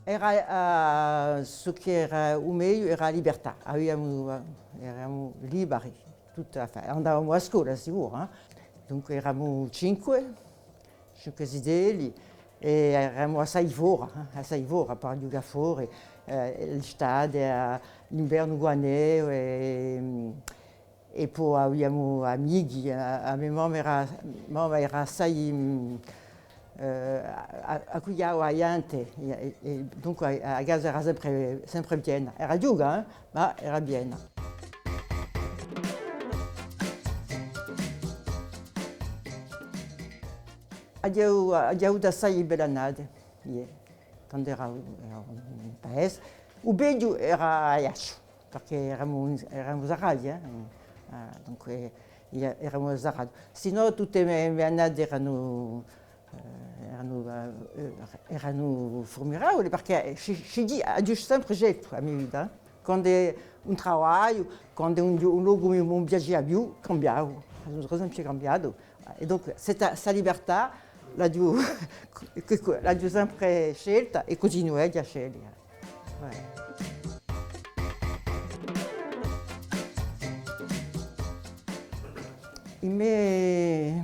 Era ce che era o meglio era a libertà, eravamo liberi, andavamo a scuola sicuro, eh? Dunque eravamo cinque zideli e eravamo a Saivora per giocare fuori, l'estate, l'inverno guaneo e poi abbiamo amici, a mia mamma era assai accueillava la gente e dunque a casa era sempre piena. Era giuga, ma era piena. Abbiamo da assai belle annate, quando era in paese. Il peggio era a Iaccio, perché eravamo zarati, dunque eravamo zarati. Sennò tutte le mie annate erano formidabili, perché ho sempre scelto la mia vita. Quando un lavoro, quando un luogo mi piaceva più, cambiavo. Ho sempre cambiato. E donc, questa libertà l'ho sempre scelta e continuo a scegliere. Mi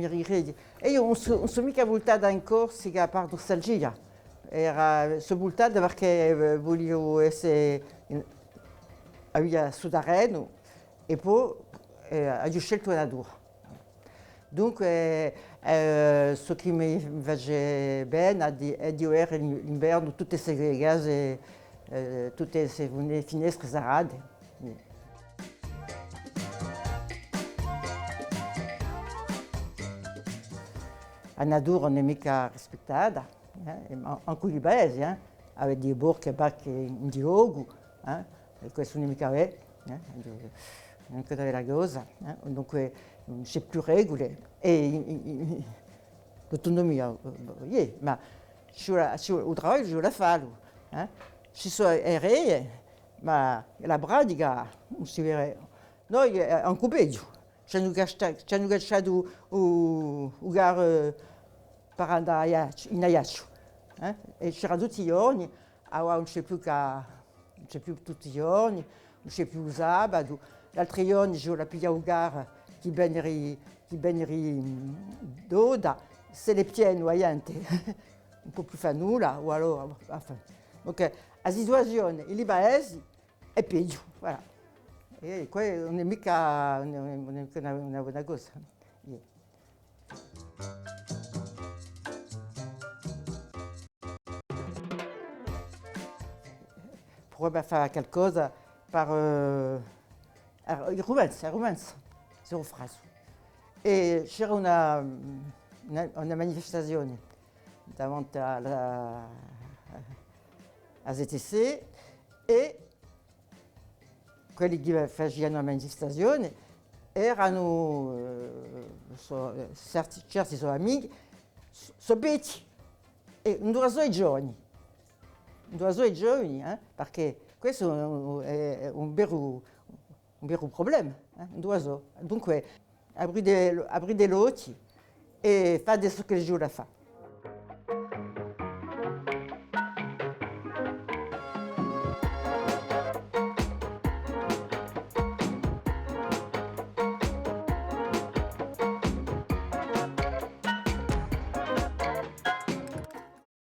ricordo. E io non sono mica voltata in Corsica per nostalgia, sono voltata perché volevo essere a Sudareno e poi ho scelto la natura. Dunque, ce che mi faceva bene è di vedere l'inverno tutte queste case, tutte queste finestre serrate. La natura non è mica rispettata, anche i paesi, avete dei borghi e barche in diogo, e questo non è mica vero, non è una cosa, dunque non c'è più regole e l'autonomia, ma il lavoro io la faccio, ci sono aerei, ma la pratica non si vede, noi è anche peggio. Ci hanno lasciato un lugar per andare in Ajaccio. E c'era tutti i giorni, ora non c'è più tutti i giorni, non c'è più il sabato. L'altro giorno io la pigliavo un lugar che venne d'Oda, se le pieno a gente, non può più fare nulla, o allora. Donc, la situazione in paesi è peggio. Voilà. E quello non è mica una buona cosa. Potrebbe fare qualcosa per il romanzo, zero frase. E c'era una manifestazione davanti alla ZTC e quelli che facevano la manifestazione erano certi suoi amici, sono vecchi e non due giovani, perché questo è un vero problema, dunque aprire gli occhi e fare adesso che il giuro fa.